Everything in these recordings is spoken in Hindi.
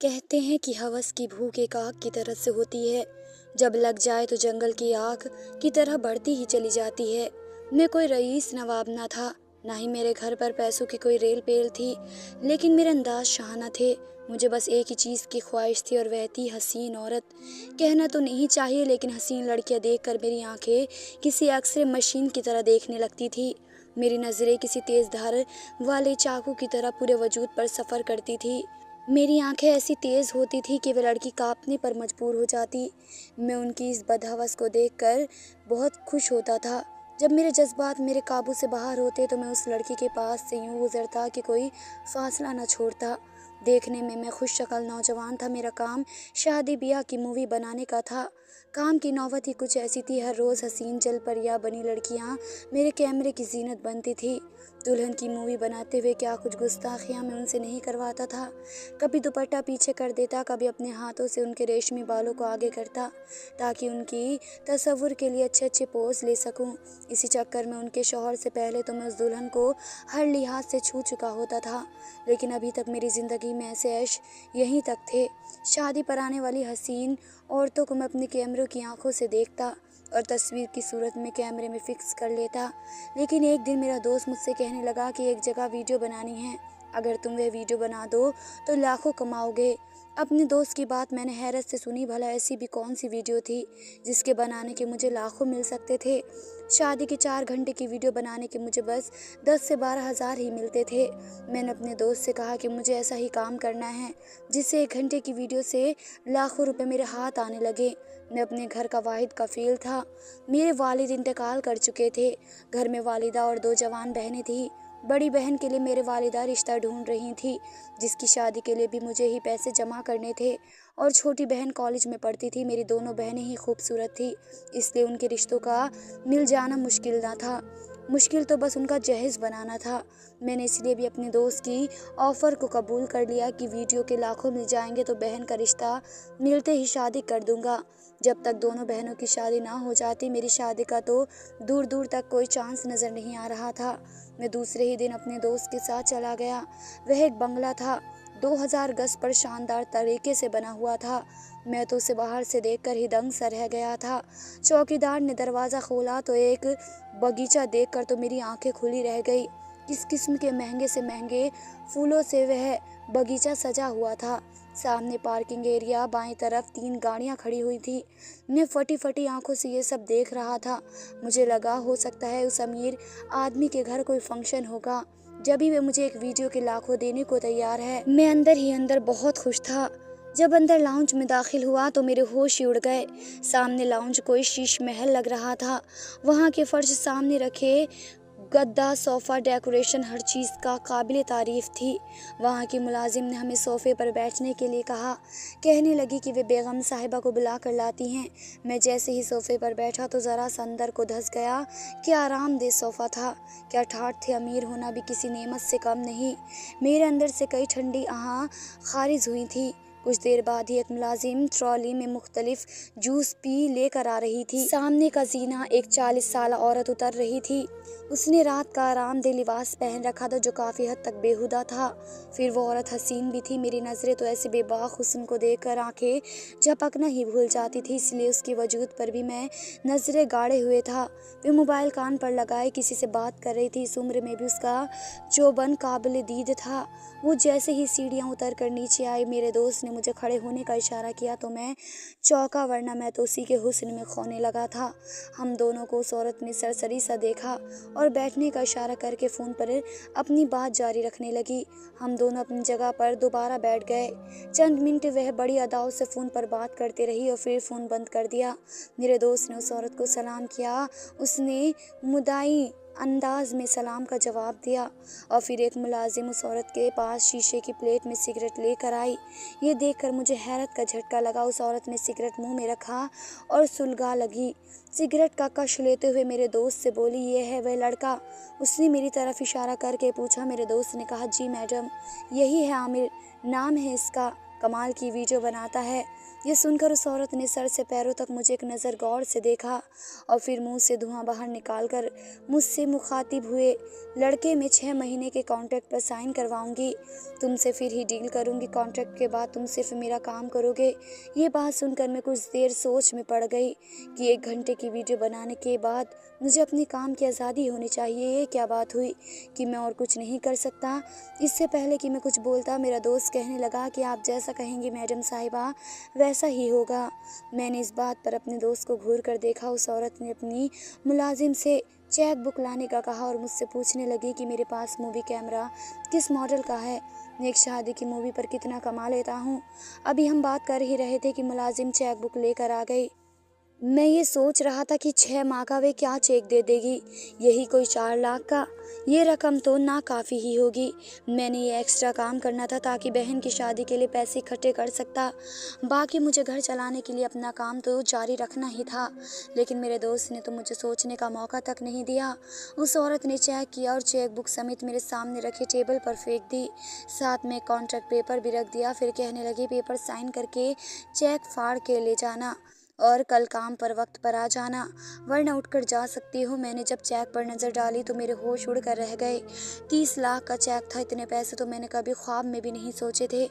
कहते हैं कि हवस की भूख एक आग की तरह से होती है। जब लग जाए तो जंगल की आग की तरह बढ़ती ही चली जाती है। मैं कोई रईस नवाब ना था, ना ही मेरे घर पर पैसों की कोई रेल पेल थी, लेकिन मेरे अंदाज शाहाना थे। मुझे बस एक ही चीज़ की ख्वाहिश थी और वह थी हसीन औरत। कहना तो नहीं चाहिए, लेकिन हसीन लड़कियां देखकर मेरी आंखें किसी एक्सरे मशीन की तरह देखने लगती थी। मेरी नज़रें किसी तेज़ धार वाले चाकू की तरह पूरे वजूद पर सफ़र करती थी। मेरी आंखें ऐसी तेज़ होती थी कि वह लड़की कांपने पर मजबूर हो जाती। मैं उनकी इस बदहवस को देखकर बहुत खुश होता था। जब मेरे जज्बात मेरे काबू से बाहर होते तो मैं उस लड़की के पास से यूं गुजरता कि कोई फासला न छोड़ता। देखने में मैं खुश शक्ल नौजवान था। मेरा काम शादी ब्याह की मूवी बनाने का था। काम की नौबत ही कुछ ऐसी थी। हर रोज़ हसीन जल परियां बनी लड़कियां मेरे कैमरे की जीनत बनती थी। दुल्हन की मूवी बनाते हुए क्या कुछ गुस्ताखियां मैं उनसे नहीं करवाता था। कभी दुपट्टा पीछे कर देता, कभी अपने हाथों से उनके रेशमी बालों को आगे करता ताकि उनकी तसव्वुर के लिए अच्छे अच्छे पोज ले सकूं। इसी चक्कर में उनके शौहर से पहले तो मैं उस दुल्हन को हर लिहाज से छू चुका होता था। लेकिन अभी तक मेरी ज़िंदगी में ऐसे ऐश यहीं तक थे। शादी पर आने वाली हसीन औरतों को मैं अपने कैमरों की आंखों से देखता और तस्वीर की सूरत में कैमरे में फिक्स कर लेता। लेकिन एक दिन मेरा दोस्त मुझसे कहने लगा कि एक जगह वीडियो बनानी है, अगर तुम वह वीडियो बना दो तो लाखों कमाओगे। अपने दोस्त की बात मैंने हैरत से सुनी। भला ऐसी भी कौन सी वीडियो थी जिसके बनाने के मुझे लाखों मिल सकते थे। शादी के 4 घंटे की वीडियो बनाने के मुझे बस 10 से 12 हज़ार ही मिलते थे। मैंने अपने दोस्त से कहा कि मुझे ऐसा ही काम करना है जिससे 1 घंटे की वीडियो से लाखों रुपए मेरे हाथ आने लगे। मैं अपने घर का वाहिद कफील था। मेरे वालिद इंतकाल कर चुके थे। घर में वालिदा और 2 जवान बहनें थीं। बड़ी बहन के लिए मेरे वालिदा रिश्ता ढूंढ रही थी, जिसकी शादी के लिए भी मुझे ही पैसे जमा करने थे। और छोटी बहन कॉलेज में पढ़ती थी। मेरी दोनों बहनें ही खूबसूरत थी, इसलिए उनके रिश्तों का मिल जाना मुश्किल ना था। मुश्किल तो बस उनका जहेज बनाना था। मैंने इसलिए भी अपने दोस्त की ऑफ़र को कबूल कर लिया कि वीडियो के लाखों मिल जाएंगे तो बहन का रिश्ता मिलते ही शादी कर दूंगा। जब तक दोनों बहनों की शादी ना हो जाती, मेरी शादी का तो दूर दूर तक कोई चांस नज़र नहीं आ रहा था। मैं दूसरे ही दिन अपने दोस्त के साथ चला गया। वह एक बंगला था, 2000 गज पर शानदार तरीके से बना हुआ था। मैं तो उसे बाहर से देखकर ही दंग सा रह गया था। चौकीदार ने दरवाज़ा खोला तो एक बगीचा देखकर तो मेरी आंखें खुली रह गई। किस किस्म के महंगे से महंगे फूलों से वह बगीचा सजा हुआ था। सामने पार्किंग एरिया, बाएं तरफ 3 गाड़ियां खड़ी हुई थी। मैं फटी फटी आंखों से ये सब देख रहा था। मुझे लगा हो सकता है उस अमीर आदमी के घर कोई फंक्शन होगा, जब भी वह मुझे एक वीडियो के लाखों देने को तैयार है। मैं अंदर ही अंदर बहुत खुश था। जब अंदर लाउंज में दाखिल हुआ तो मेरे होश ही उड़ गए। सामने लाउंज कोई शीश महल लग रहा था। वहाँ के फर्श, सामने रखे गद्दा, सोफ़ा, डेकोरेशन हर चीज़ का काबिल तारीफ़ थी। वहाँ की मुलाजिम ने हमें सोफ़े पर बैठने के लिए कहा। कहने लगी कि वे बेगम साहिबा को बुला कर लाती हैं। मैं जैसे ही सोफ़े पर बैठा तो ज़रा सा अंदर को धंस गया। क्या आरामदेह सोफ़ा था, क्या ठाठ थे। अमीर होना भी किसी नेमत से कम नहीं। मेरे अंदर से कई ठंडी आह खारिज हुई थी। कुछ देर बाद ही एक मुलाजिम ट्रॉली में मुख्तलिफ जूस पी लेकर आ रही थी। सामने का जीना एक 40 साल औरत उतर रही थी। उसने रात का आरामदेह लिबास पहन रखा था जो काफ़ी हद तक बेहुदा था। फिर वो औरत हसीन भी थी। मेरी नज़रें तो ऐसे बेबाक हुस्न को देखकर आंखें झपकना ही भूल जाती थी, इसलिए उसकी वजूद पर भी मैं नज़रें गाड़े हुए था। वे मोबाइल कान पर लगाए किसी से बात कर रही थी। इस उम्र में भी उसका चौबन काबिल दीद था। वो जैसे ही सीढ़ियाँ उतर कर नीचे आई, मेरे दोस्त ने मुझे खड़े होने का इशारा किया तो मैं चौंका, वरना मैं तो उसी के हुस्न में खोने लगा था। हम दोनों को उस औरत ने सरसरी सा देखा और बैठने का इशारा करके फ़ोन पर अपनी बात जारी रखने लगी। हम दोनों अपनी जगह पर दोबारा बैठ गए। चंद मिनट वह बड़ी अदाओं से फ़ोन पर बात करती रही और फिर फ़ोन बंद कर दिया। मेरे दोस्त ने उस औरत को सलाम किया। उसने मुदाई अंदाज में सलाम का जवाब दिया और फिर एक मुलाजिम उस औरत के पास शीशे की प्लेट में सिगरेट लेकर आई। ये देखकर मुझे हैरत का झटका लगा। उस औरत ने सिगरेट मुंह में रखा और सुलगा लगी। सिगरेट का कश लेते हुए मेरे दोस्त से बोली, ये है वह लड़का? उसने मेरी तरफ इशारा करके पूछा। मेरे दोस्त ने कहा, जी मैडम, यही है आमिर, नाम है इसका। कमाल की वीडियो बनाता है। ये सुनकर उस औरत ने सर से पैरों तक मुझे एक नज़र गौर से देखा और फिर मुंह से धुआं बाहर निकालकर मुझसे मुखातिब हुए। लड़के मैं 6 महीने के कॉन्ट्रैक्ट पर साइन करवाऊंगी, तुमसे फिर ही डील करूंगी, कॉन्ट्रैक्ट के बाद तुम सिर्फ मेरा काम करोगे। ये बात सुनकर मैं कुछ देर सोच में पड़ गई कि 1 घंटे की वीडियो बनाने के बाद मुझे अपने काम की आज़ादी होनी चाहिए। ये क्या बात हुई कि मैं और कुछ नहीं कर सकता? इससे पहले कि मैं कुछ बोलता मेरा दोस्त कहने लगा कि आप जैसा कहेंगी मैडम साहिबा वैसा ही होगा। मैंने इस बात पर अपने दोस्त को घूर कर देखा। उस औरत ने अपनी मुलाजिम से चेक बुक लाने का कहा और मुझसे पूछने लगी कि मेरे पास मूवी कैमरा किस मॉडल का है, मैं एक शादी की मूवी पर कितना कमा लेता हूँ। अभी हम बात कर ही रहे थे कि मुलाजिम चेक बुक लेकर आ गई। मैं ये सोच रहा था कि 6 माह का वे क्या चेक दे देगी, यही कोई 4 लाख का। ये रकम तो ना काफ़ी ही होगी। मैंने ये एक्स्ट्रा काम करना था ताकि बहन की शादी के लिए पैसे इकट्ठे कर सकता। बाकी मुझे घर चलाने के लिए अपना काम तो जारी रखना ही था। लेकिन मेरे दोस्त ने तो मुझे सोचने का मौका तक नहीं दिया। उस औरत ने चेक किया और चेक बुक समेत मेरे सामने रखे टेबल पर फेंक दी। साथ में कॉन्ट्रैक्ट पेपर भी रख दिया। फिर कहने लगी पेपर साइन करके चेक फाड़ के ले जाना और कल काम पर वक्त पर आ जाना, वरना उठकर जा सकती हो। मैंने जब चेक पर नज़र डाली तो मेरे होश उड़ कर रह गए। 30 लाख का चेक था। इतने पैसे तो मैंने कभी ख्वाब में भी नहीं सोचे थे।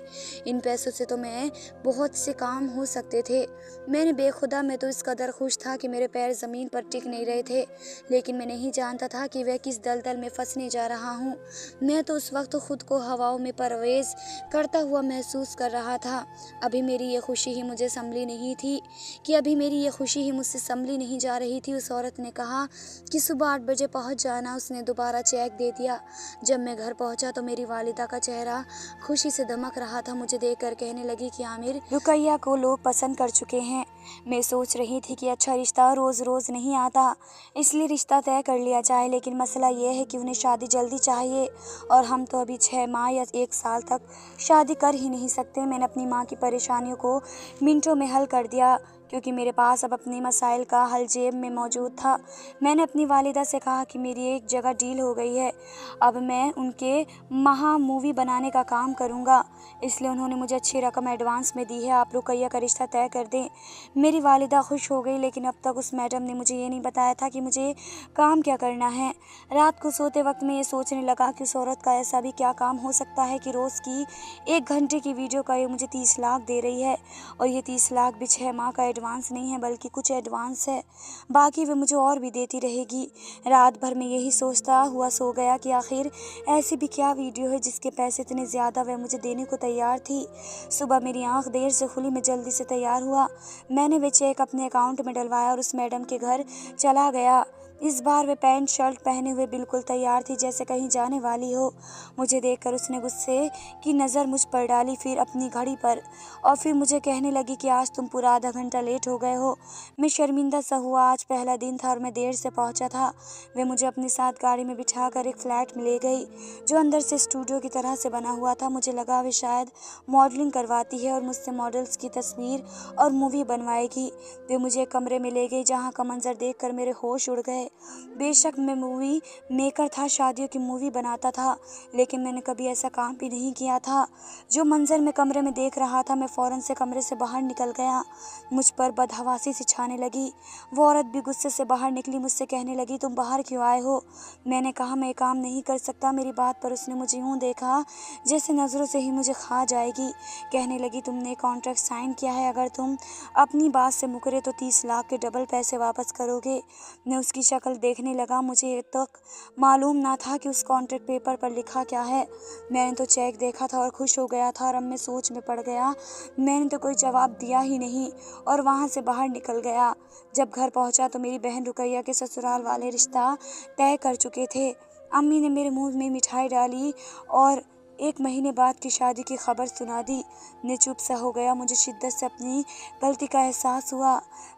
इन पैसों से तो मैं बहुत से काम हो सकते थे। मैं तो इस कदर खुश था कि मेरे पैर ज़मीन पर टिक नहीं रहे थे। लेकिन मैं नहीं जानता था कि वह किस दलदल में फंसने जा रहा हूँ। मैं तो उस वक्त खुद को हवाओं में परवेज़ करता हुआ महसूस कर रहा था। अभी मेरी ये खुशी ही मुझे मुझसे संभली नहीं जा रही थी। उस औरत ने कहा कि सुबह 8 बजे पहुंच जाना। उसने दोबारा चेक दे दिया। जब मैं घर पहुंचा तो मेरी वालिदा का चेहरा खुशी से दमक रहा था। मुझे देखकर कहने लगी कि आमिर, रुकैया को लोग पसंद कर चुके हैं। मैं सोच रही थी कि अच्छा रिश्ता रोज़ रोज़ नहीं आता, इसलिए रिश्ता तय कर लिया जाए। लेकिन मसला ये है कि उन्हें शादी जल्दी चाहिए और हम तो अभी 6 माह या 1 साल तक शादी कर ही नहीं सकते। मैंने अपनी माँ की परेशानियों को मिनटों में हल कर दिया क्योंकि मेरे पास अब अपनी मसाइल का हल जेब में मौजूद था। मैंने अपनी वालिदा से कहा कि मेरी एक जगह डील हो गई है, अब मैं उनके मूवी बनाने का काम करूंगा, इसलिए उन्होंने मुझे अच्छी रकम एडवांस में दी है। आप रुकैया का रिश्ता तय कर दें। मेरी वालिदा खुश हो गई, लेकिन अब तक उस मैडम ने मुझे ये नहीं बताया था कि मुझे काम क्या करना है। रात को सोते वक्त मैं ये सोचने लगा कि उस औरत का ऐसा भी क्या काम हो सकता है कि रोज़ की 1 घंटे की वीडियो का ये मुझे 30 लाख दे रही है। और ये 30 लाख भी 6 माह का एडवांस नहीं है, बल्कि कुछ एडवांस है, बाकी वे मुझे और भी देती रहेगी। रात भर में यही सोचता हुआ सो गया कि आखिर ऐसी भी क्या वीडियो है जिसके पैसे इतने ज़्यादा वह मुझे देने को तैयार थी। सुबह मेरी आंख देर से खुली, मैं जल्दी से तैयार हुआ। मैंने वे चेक अपने अकाउंट में डलवाया और उस मैडम के घर चला गया। इस बार वे पैंट शर्ट पहने हुए बिल्कुल तैयार थी, जैसे कहीं जाने वाली हो। मुझे देखकर उसने गुस्से की नज़र मुझ पर डाली, फिर अपनी घड़ी पर, और फिर मुझे कहने लगी कि आज तुम पूरा आधा घंटा लेट हो गए हो। मैं शर्मिंदा सा हुआ। आज पहला दिन था और मैं देर से पहुंचा था। वे मुझे अपने साथ गाड़ी में बिठाकर एक फ्लैट में ले गई जो अंदर से स्टूडियो की तरह से बना हुआ था। मुझे लगा वे शायद मॉडलिंग करवाती है और मुझसे मॉडल्स की तस्वीर और मूवी बनवाएगी। वे मुझे एक कमरे में ले गई जहाँ का मंजर देखकर मेरे होश उड़ गए। बेशक मैं मूवी मेकर था, शादियों की मूवी बनाता था, लेकिन मैंने कभी ऐसा काम भी नहीं किया था। जो मंजर मैं कमरे में देख रहा था, मैं फ़ौरन से कमरे से बाहर निकल गया। मुझ पर बदहवासी सी छाने लगी। वो औरत भी गुस्से से बाहर निकली। मुझसे कहने लगी, तुम बाहर क्यों आए हो? मैंने कहा, मैं काम नहीं कर सकता। मेरी बात पर उसने मुझे यूँ देखा जैसे नज़रों से ही मुझे खा जाएगी। कहने लगी, तुमने कॉन्ट्रैक्ट साइन किया है, अगर तुम अपनी बात से मुकरे तो 30 लाख के डबल पैसे वापस करोगे। मैं उसकी शक्ल देखने लगा। मुझे ये तक मालूम ना था कि उस कॉन्ट्रैक्ट पेपर पर लिखा क्या है। मैंने तो चेक देखा था और खुश हो गया था, और अब मैं सोच में पड़ गया। मैंने तो कोई जवाब दिया ही नहीं और वहाँ से बाहर निकल गया। जब घर पहुँचा तो मेरी बहन रुकैया के ससुराल वाले रिश्ता तय कर चुके थे। अम्मी ने मेरे मुंह में मिठाई डाली और 1 महीने बाद की शादी की खबर सुना दी। मैं चुप सा हो गया। मुझे शिद्दत से अपनी गलती का एहसास हुआ।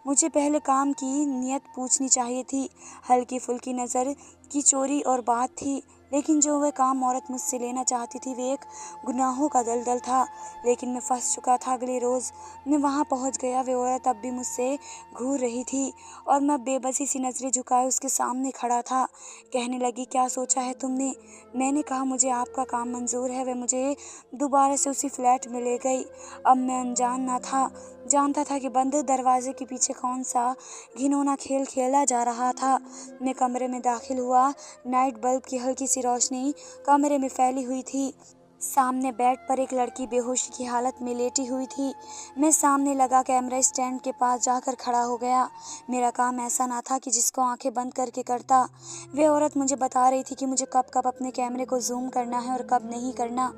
मुझे पहले काम की नीयत पूछनी चाहिए थी। हल्की फुल्की नज़र की चोरी और बात थी, लेकिन जो वह काम औरत मुझसे लेना चाहती थी वे एक गुनाहों का दलदल था। लेकिन मैं फंस चुका था। अगले रोज़ मैं वहाँ पहुँच गया। वह औरत अब भी मुझसे घूर रही थी और मैं बेबसी सी नज़रें झुकाए उसके सामने खड़ा था। कहने लगी, क्या सोचा है तुमने? मैंने कहा, मुझे आपका काम मंजूर है। वह मुझे दोबारा से उसी फ्लैट में ले गई। अब मैं अनजान ना था, जानता था कि बंद दरवाजे के पीछे कौन सा घिनौना खेल खेला जा रहा था। मैं कमरे में दाखिल हुआ। नाइट बल्ब की हल्की सी रोशनी कमरे में फैली हुई थी। सामने बेड पर एक लड़की बेहोशी की हालत में लेटी हुई थी। मैं सामने लगा कैमरा स्टैंड के पास जाकर खड़ा हो गया। मेरा काम ऐसा ना था कि जिसको आंखें बंद करके करता। वह औरत मुझे बता रही थी कि मुझे कब कब अपने कैमरे को जूम करना है और कब नहीं करना।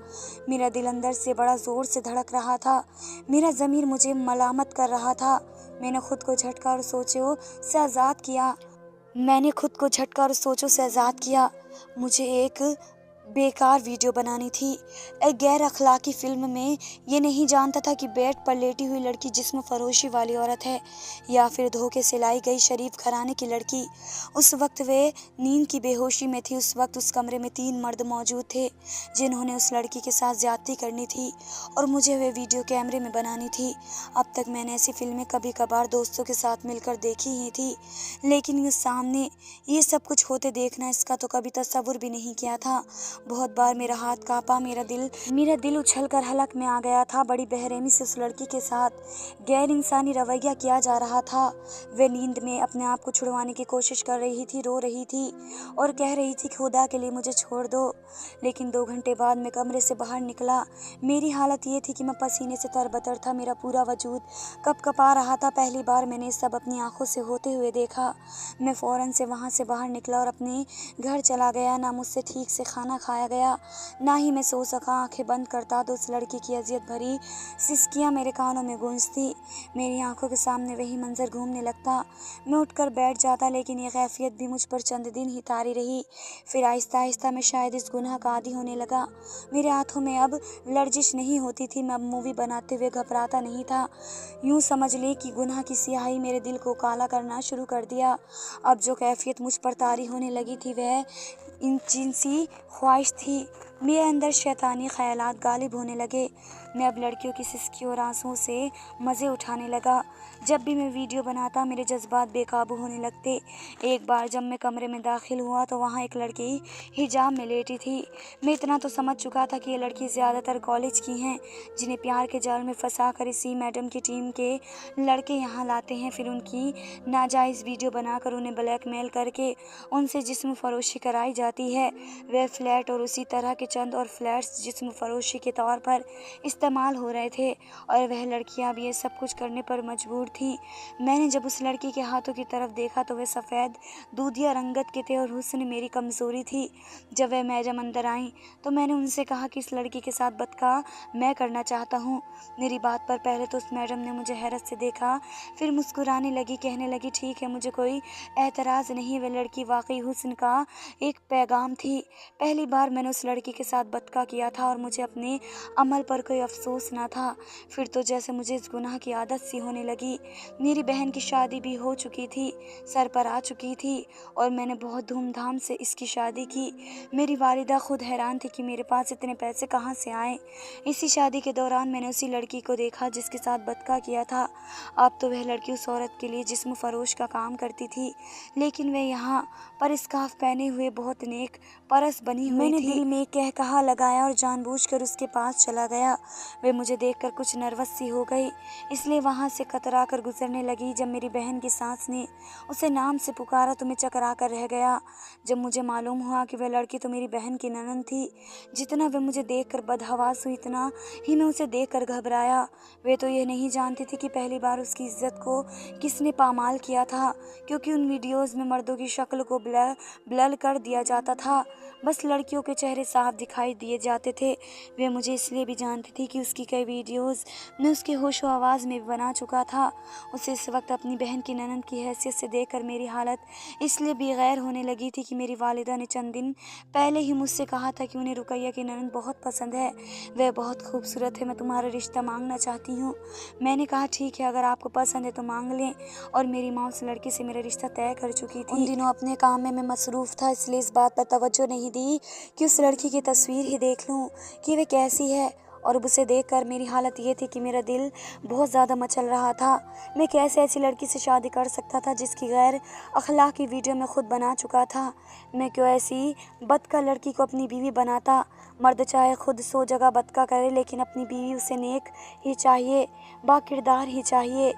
मेरा दिल अंदर से बड़ा ज़ोर से धड़क रहा था। मेरा ज़मीर मुझे मलामत कर रहा था। मैंने खुद को झटका और सोचों से आज़ाद किया। मुझे एक बेकार वीडियो बनानी थी। एक गैर अखलाकी फिल्म में ये नहीं जानता था कि बेड पर लेटी हुई लड़की जिस्म फरोशी वाली औरत है या फिर धोखे से लाई गई शरीफ घराने की लड़की। उस वक्त वे नींद की बेहोशी में थी। उस वक्त उस कमरे में 3 मर्द मौजूद थे जिन्होंने उस लड़की के साथ ज्यादती करनी थी और मुझे वे वीडियो कैमरे में बनानी थी। अब तक मैंने ऐसी फिल्में कभी कभार दोस्तों के साथ मिलकर देखी ही थी, लेकिन सामने ये सब कुछ होते देखना, इसका तो कभी तस्वुर भी नहीं किया था। बहुत बार मेरा हाथ कांपा, मेरा दिल उछलकर हलक में आ गया था। बड़ी बेरहमी से उस लड़की के साथ गैर इंसानी रवैया किया जा रहा था। वह नींद में अपने आप को छुड़वाने की कोशिश कर रही थी, रो रही थी और कह रही थी, खुदा के लिए मुझे छोड़ दो। लेकिन 2 घंटे बाद मैं कमरे से बाहर निकला। मेरी हालत ये थी कि मैं पसीने से तरबतर था। मेरा पूरा वजूद कँपकँपा रहा था। पहली बार मैंने सब अपनी आंखों से होते हुए देखा। मैं फौरन से वहाँ से बाहर निकला और अपने घर चला गया। ना मुझसे ठीक से खाना खाया गया, ना ही मैं सो सका। आंखें बंद करता तो उस लड़की की अजियत भरी सिसकियां मेरे कानों में गूंजती। मेरी आंखों के सामने वही मंजर घूमने लगता। मैं उठकर बैठ जाता, लेकिन ये कैफियत भी मुझ पर चंद दिन ही तारी रही। फिर आहिस्ता आहिस्ता मैं शायद इस गुनाह का आदी होने लगा। मेरे हाथों में अब लर्जिश नहीं होती थी। मैं अब मूवी बनाते हुए घबराता नहीं था। यूं समझ ले कि गुनाह की स्याही मेरे दिल को काला करना शुरू कर दिया। अब जो कैफियत मुझ पर तारी होने लगी थी वह इन जिनसी ख्वाहिश थी। मेरे अंदर शैतानी ख्यालात गालिब होने लगे। मैं अब लड़कियों की सिसकी और आंसुओं से मज़े उठाने लगा। जब भी मैं वीडियो बनाता मेरे जज्बात बेकाबू होने लगते। एक बार जब मैं कमरे में दाखिल हुआ तो वहाँ एक लड़की हिजाब में लेटी थी। मैं इतना तो समझ चुका था कि ये लड़की ज़्यादातर कॉलेज की हैं, जिन्हें प्यार के जाल में फंसा कर इसी मैडम की टीम के लड़के यहाँ लाते हैं। फिर उनकी नाजायज़ वीडियो बनाकर उन्हें ब्लैकमेल करके उनसे जिस्म फरोशी कराई जाती है। वह फ्लैट और उसी तरह के चंद और फ्लैट्स जिस्म फरोशी के तौर पर इस्तेमाल हो रहे थे और वह लड़कियां भी ये सब कुछ करने पर मजबूर थीं। मैंने जब उस लड़की के हाथों की तरफ देखा तो वे सफ़ेद दूधिया रंगत के थे और हुस्न मेरी कमज़ोरी थी। जब वह मैडम अंदर आईं तो मैंने उनसे कहा कि इस लड़की के साथ बदका मैं करना चाहता हूँ। मेरी बात पर पहले तो उस मैडम ने मुझे हैरत से देखा, फिर मुस्कुराने लगी, कहने लगी, ठीक है, मुझे कोई एतराज़ नहीं। वह लड़की वाकई हुस्न का एक पैगाम थी। पहली बार मैंने उस लड़की के साथ बदका किया था और मुझे अपने अमल पर कोई अफसोस ना था। फिर तो जैसे मुझे इस गुनाह की आदत सी होने लगी। मेरी बहन की शादी भी हो चुकी थी, सर पर आ चुकी थी और मैंने बहुत धूमधाम से इसकी शादी की। मेरी वालिदा खुद हैरान थी कि मेरे पास इतने पैसे कहाँ से आए। इसी शादी के दौरान मैंने उसी लड़की को देखा जिसके साथ बदका किया था। अब तो वह लड़की उस औरत के लिए जिस्म फरोश का काम करती थी, लेकिन वह यहाँ पर स्कार्फ पहने हुए बहुत नेक परस बनी हुई थी। दिल में कहकहा लगाया और जानबूझकर उसके पास चला गया। वे मुझे देखकर कुछ नर्वस सी हो गई, इसलिए वहाँ से कतरा कर गुजरने लगी। जब मेरी बहन की सास ने उसे नाम से पुकारा तो मैं चकरा कर रह गया। जब मुझे मालूम हुआ कि वह लड़की तो मेरी बहन की ननद थी, जितना वह मुझे देखकर बदहवास हुई उतना ही मैं उसे देखकर घबराया। वे तो ये नहीं जानती थी कि पहली बार उसकी इज्जत को किसने पामाल किया था, क्योंकि उन वीडियोज़ में मर्दों की शक्ल को ब्लर कर दिया जाता था, बस लड़कियों के चेहरे साफ दिखाई दिए जाते थे। वे मुझे इसलिए भी जानती थी कि उसकी कई वीडियोज़ मैं उसके होशो आवाज़ में भी बना चुका था। उसे इस वक्त अपनी बहन की ननद की हैसियत से देखकर मेरी हालत इसलिए भी गैर होने लगी थी कि मेरी वालिदा ने चंद दिन पहले ही मुझसे कहा था कि उन्हें रुकैया की ननद बहुत पसंद है, वह बहुत खूबसूरत है, मैं तुम्हारा रिश्ता मांगना चाहती हूँ। मैंने कहा, ठीक है, अगर आपको पसंद है तो मांग लें। और मेरी माँ उस लड़की से मेरा रिश्ता तय कर चुकी थी। उन दिनों अपने काम में मैं मसरूफ़ था, इसलिए इस बात पर तवज्जो तो नहीं दी कि उस लड़की की तस्वीर ही देख लूं कि वे कैसी है। और अब उसे देखकर मेरी हालत ये थी कि मेरा दिल बहुत ज़्यादा मचल रहा था। मैं कैसे ऐसी लड़की से शादी कर सकता था जिसकी गैर अखलाकी वीडियो मैं खुद बना चुका था। मैं क्यों ऐसी बदका लड़की को अपनी बीवी बनाता। मर्द चाहे खुद 100 जगह बदका करे, लेकिन अपनी बीवी उसे नेक ही चाहिए, बाकिरदार ही चाहिए।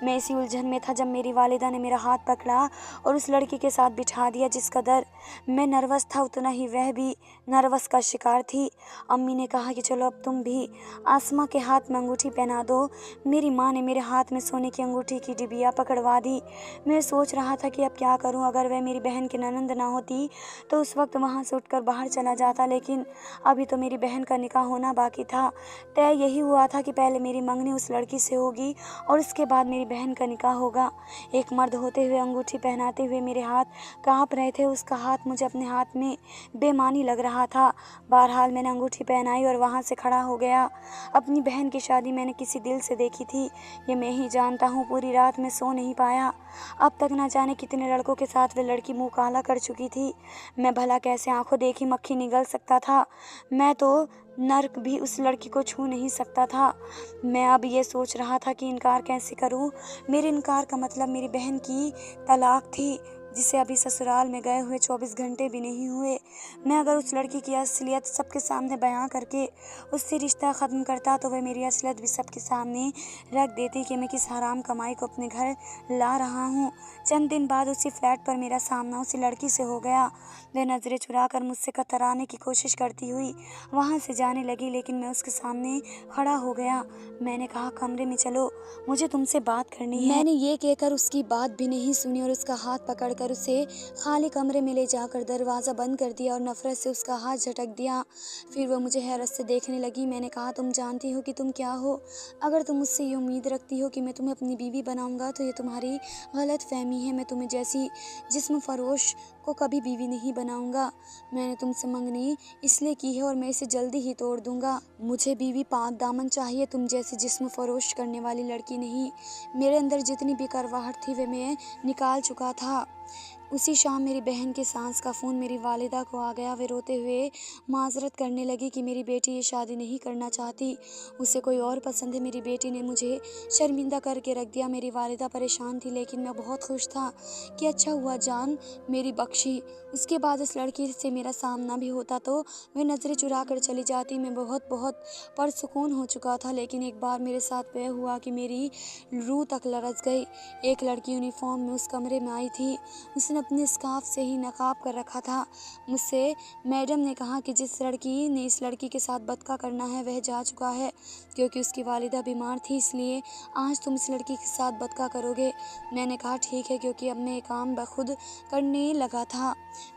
मैं इसी उलझन में था जब मेरी वालिदा ने मेरा हाथ पकड़ा और उस लड़की के साथ बिठा दिया। जिस कदर मैं नर्वस था उतना ही वह भी नर्वस का शिकार थी। अम्मी ने कहा कि चलो अब तुम भी आसमा के हाथ में अंगूठी पहना दो। मेरी माँ ने मेरे हाथ में सोने की अंगूठी की डिबिया पकड़वा दी। मैं सोच रहा था कि अब क्या करूं। अगर वह मेरी बहन की ननंद ना होती तो उस वक्त वहां से उठकर बाहर चला जाता, लेकिन अभी तो मेरी बहन का निकाह होना बाकी था। तय यही हुआ था कि पहले मेरी मंगनी उस लड़की से होगी और उसके बाद मेरी बहन का निकाह होगा। एक मर्द होते हुए अंगूठी पहनाते हुए मेरे हाथ कांप रहे थे। उसका हाथ मुझे अपने हाथ में बेमानी लग रहा था। बहरहाल मैंने अंगूठी पहनाई और वहां से खड़ा हो गया। अपनी बहन की शादी मैंने किसी दिल से देखी थी, ये मैं ही जानता हूँ। पूरी रात में सो नहीं पाया। अब तक ना जाने कितने लड़कों के साथ वह लड़की मुंह काला कर चुकी थी। मैं भला कैसे आंखों देखी मक्खी निगल सकता था। मैं तो नर्क भी उस लड़की को छू नहीं सकता था। मैं अब ये सोच रहा था कि इनकार कैसे करूं। मेरे इनकार का मतलब मेरी बहन की तलाक थी, जिसे अभी ससुराल में गए हुए 24 घंटे भी नहीं हुए। मैं अगर उस लड़की की असलियत सबके सामने बयां करके उससे रिश्ता ख़त्म करता तो वह मेरी असलियत भी सबके सामने रख देती कि मैं किस हराम कमाई को अपने घर ला रहा हूँ। चंद दिन बाद उसी फ्लैट पर मेरा सामना उसी लड़की से हो गया। वह नज़रें चुरा कर मुझसे कतराने की कोशिश करती हुई वहाँ से जाने लगी, लेकिन मैं उसके सामने खड़ा हो गया। मैंने कहा, कमरे में चलो, मुझे तुमसे बात करनी है। मैंने ये कहकर उसकी बात भी नहीं सुनी और उसका हाथ पकड़कर उसे खाली कमरे में ले जाकर दरवाज़ा बंद कर दिया और नफरत से उसका हाथ झटक दिया। फिर वो मुझे हैरत से देखने लगी। मैंने कहा, तुम जानती हो कि तुम क्या हो? अगर तुम मुझसे ये उम्मीद रखती हो कि मैं तुम्हें अपनी बीवी बनाऊंगा तो ये तुम्हारी गलत फहमी है। मैं तुम्हें जैसी जिस्म फरोश को कभी बीवी नहीं बनाऊंगा। मैंने तुमसे मंगनी इसलिए की है और मैं इसे जल्दी ही तोड़ दूंगा। मुझे बीवी पाक दामन चाहिए, तुम जैसी जिस्म फरोश करने वाली लड़की नहीं। मेरे अंदर जितनी भी करवाहट थी वे मैं निकाल चुका था। उसी शाम मेरी बहन के सास का फ़ोन मेरी वालिदा को आ गया। वे रोते हुए माजरत करने लगी कि मेरी बेटी ये शादी नहीं करना चाहती, उसे कोई और पसंद है। मेरी बेटी ने मुझे शर्मिंदा करके रख दिया। मेरी वालिदा परेशान थी, लेकिन मैं बहुत खुश था कि अच्छा हुआ जान मेरी बख्शी। उसके बाद उस लड़की से मेरा सामना भी होता तो वह नज़रें चुरा कर चली जाती। मैं बहुत बहुत परसुकून हो चुका था, लेकिन एक बार मेरे साथ वह हुआ कि मेरी रूह तक लरज़ गई। एक लड़की यूनिफॉर्म में उस कमरे में आई थी। उसने अपने स्कार्फ से ही नकाब कर रखा था। मुझसे मैडम ने कहा कि जिस लड़की ने इस लड़की के साथ बदका करना है वह जा चुका है, क्योंकि उसकी वालिदा बीमार थी, इसलिए आज तुम इस लड़की के साथ बदका करोगे। मैंने कहा ठीक है, क्योंकि अब मैं ये काम बखुद करने लगा था।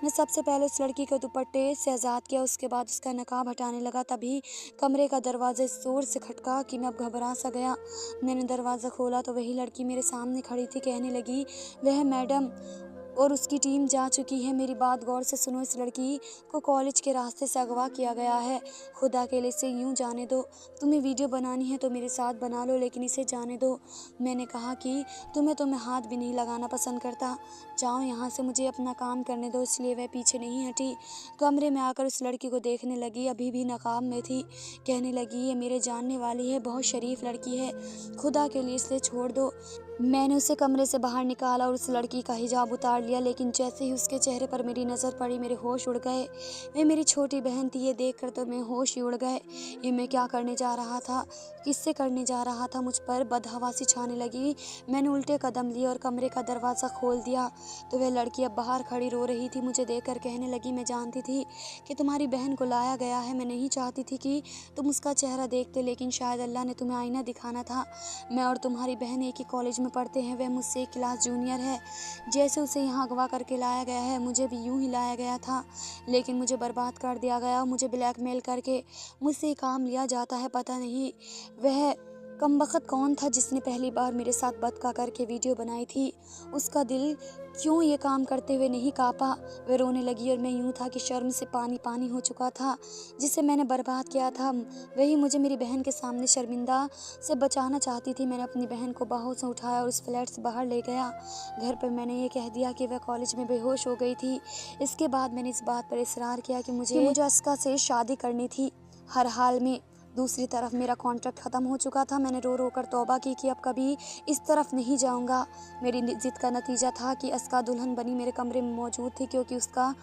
मैं सबसे पहले उस लड़की को दुपट्टे से आज़ाद किया, उसके बाद उसका नकाब हटाने लगा। तभी कमरे का दरवाज़ा ज़ोर से खटका कि मैं अब घबरा सा गया। मैंने दरवाज़ा खोला तो वही लड़की मेरे सामने खड़ी थी। कहने लगी, वह मैडम और उसकी टीम जा चुकी है। मेरी बात गौर से सुनो, इस लड़की को कॉलेज के रास्ते से अगवा किया गया है। खुदा के लिए इसे यूं जाने दो। तुम्हें वीडियो बनानी है तो मेरे साथ बना लो, लेकिन इसे जाने दो। मैंने कहा कि तुम्हें तो मैं हाथ भी नहीं लगाना पसंद करता, जाओ यहाँ से, मुझे अपना काम करने दो। इसलिए वह पीछे नहीं हटी। कमरे में आकर उस लड़की को देखने लगी, अभी भी नकाब में थी। कहने लगी, ये मेरे जानने वाली है, बहुत शरीफ लड़की है, खुदा के लिए इसे छोड़ दो। मैंने उसे कमरे से बाहर निकाला और उस लड़की का हिजाब उतार लिया, लेकिन जैसे ही उसके चेहरे पर मेरी नज़र पड़ी मेरे होश उड़ गए। वह मेरी छोटी बहन थी, ये देखकर तो मैं होश ही उड़ गए। ये मैं क्या करने जा रहा था, किससे करने जा रहा था? मुझ पर बदहवासी छाने लगी। मैंने उल्टे कदम लिए और कमरे का दरवाज़ा खोल दिया तो वह लड़की अब बाहर खड़ी रो रही थी। मुझे देखकर कहने लगी, मैं जानती थी कि तुम्हारी बहन को लाया गया है। मैं नहीं चाहती थी कि तुम उसका चेहरा देखते, लेकिन शायद अल्लाह ने तुम्हें आईना दिखाना था। मैं और तुम्हारी बहन एक ही कॉलेज में पढ़ते हैं, वह मुझसे एक क्लास जूनियर है। जैसे उसे यहाँ अगवा करके लाया गया है, मुझे भी यूं ही लाया गया था, लेकिन मुझे बर्बाद कर दिया गया। मुझे ब्लैकमेल करके मुझसे काम लिया जाता है। पता नहीं वह कमबख्त कौन था जिसने पहली बार मेरे साथ बदका करके वीडियो बनाई थी। उसका दिल क्यों ये काम करते हुए नहीं काँपा। वह रोने लगी और मैं यूँ था कि शर्म से पानी पानी हो चुका था। जिसे मैंने बर्बाद किया था वही मुझे मेरी बहन के सामने शर्मिंदा से बचाना चाहती थी। मैंने अपनी बहन को बाहों से उठाया और उस फ्लैट से बाहर ले गया। घर पर मैंने ये कह दिया कि वह कॉलेज में बेहोश हो गई थी। इसके बाद मैंने इस बात पर इसरार किया कि मुझे अस्का से शादी करनी थी हर हाल में। दूसरी तरफ मेरा कॉन्ट्रैक्ट ख़त्म हो चुका था। मैंने रो रो कर तौबा की कि अब कभी इस तरफ नहीं जाऊंगा। मेरी जिद का नतीजा था कि अस्का दुल्हन बनी मेरे कमरे में मौजूद थी, क्योंकि उसका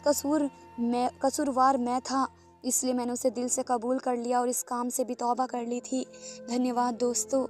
कसूरवार मैं था। इसलिए मैंने उसे दिल से कबूल कर लिया और इस काम से भी तौबा कर ली थी। धन्यवाद दोस्तों।